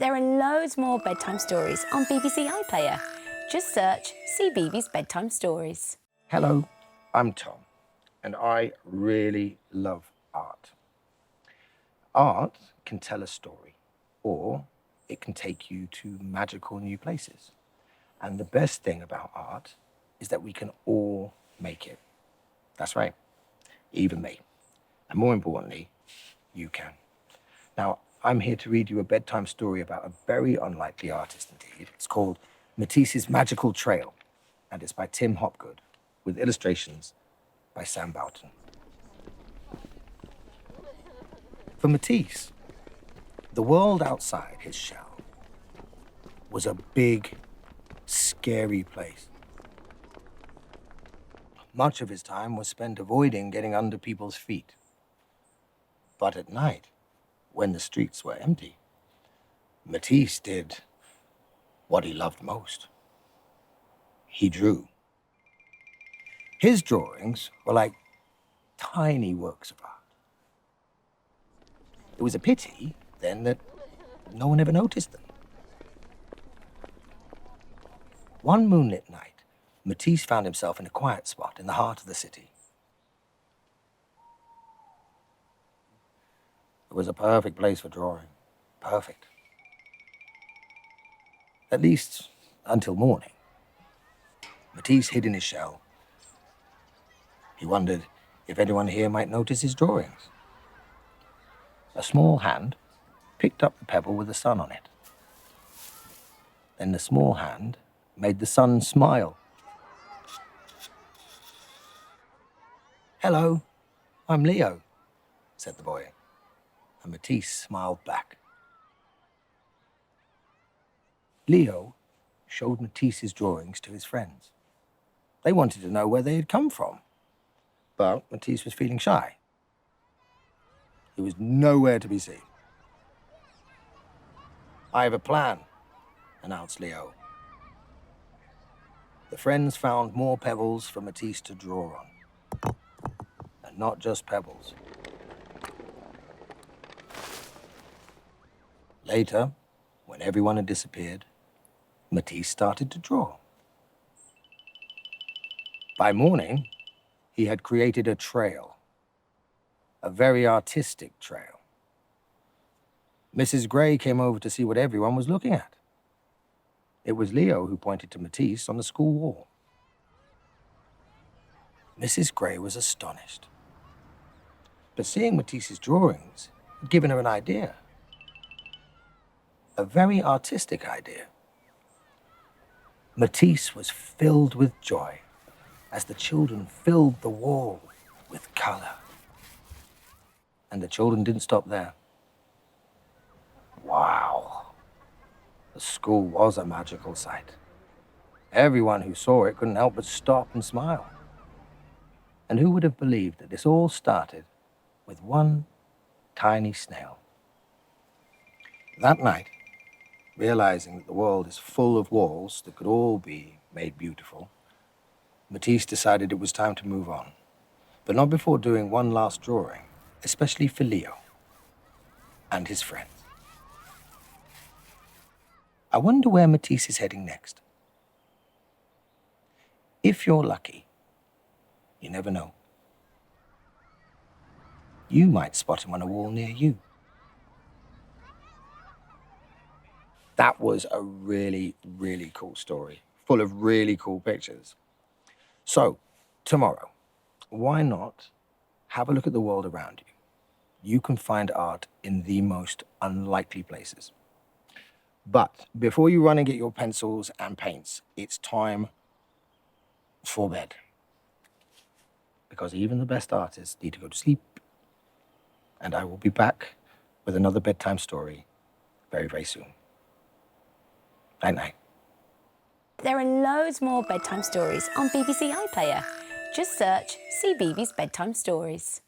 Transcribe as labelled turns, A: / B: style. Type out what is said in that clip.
A: There are loads more bedtime stories on BBC iPlayer. Just search CBeebies Bedtime Stories.
B: Hello, I'm Tom, and I really love art. Art can tell a story, or it can take you to magical new places. And the best thing about art is that we can all make it. That's right, even me. And more importantly, you can. Now, I'm here to read you a bedtime story about a very unlikely artist indeed. It's called Matisse's Magical Trail, and it's by Tim Hopgood, with illustrations by Sam Boughton. For Matisse, the world outside his shell was a big, scary place. Much of his time was spent avoiding getting under people's feet. But at night, when the streets were empty, Matisse did what he loved most. He drew. His drawings were like tiny works of art. It was a pity, then, that no one ever noticed them. One moonlit night, Matisse found himself in a quiet spot in the heart of the city. It was a perfect place for drawing. Perfect. At least until morning. Matisse hid in his shell. He wondered if anyone here might notice his drawings. A small hand picked up the pebble with the sun on it. Then the small hand made the sun smile. "Hello, I'm Leo," said the boy, and Matisse smiled back. Leo showed Matisse's drawings to his friends. They wanted to know where they had come from, but Matisse was feeling shy. He was nowhere to be seen. "I have a plan," announced Leo. The friends found more pebbles for Matisse to draw on. And not just pebbles. Later, when everyone had disappeared, Matisse started to draw. By morning, he had created a trail. A very artistic trail. Mrs. Gray came over to see what everyone was looking at. It was Leo who pointed to Matisse on the school wall. Mrs. Gray was astonished. But seeing Matisse's drawings had given her an idea. A very artistic idea. Matisse was filled with joy as the children filled the wall with color. And the children didn't stop there. Wow. The school was a magical sight. Everyone who saw it couldn't help but stop and smile. And who would have believed that this all started with one tiny snail? That night, realizing that the world is full of walls that could all be made beautiful, Matisse decided it was time to move on, but not before doing one last drawing, especially for Leo and his friends. I wonder where Matisse is heading next. If you're lucky, you never know. You might spot him on a wall near you. That was a really, really cool story, full of really cool pictures. So, tomorrow, why not have a look at the world around you? You can find art in the most unlikely places. But before you run and get your pencils and paints, it's time for bed. Because even the best artists need to go to sleep. And I will be back with another bedtime story very, very soon. Night-night.
A: There are loads more bedtime stories on BBC iPlayer. Just search CBeebies Bedtime Stories.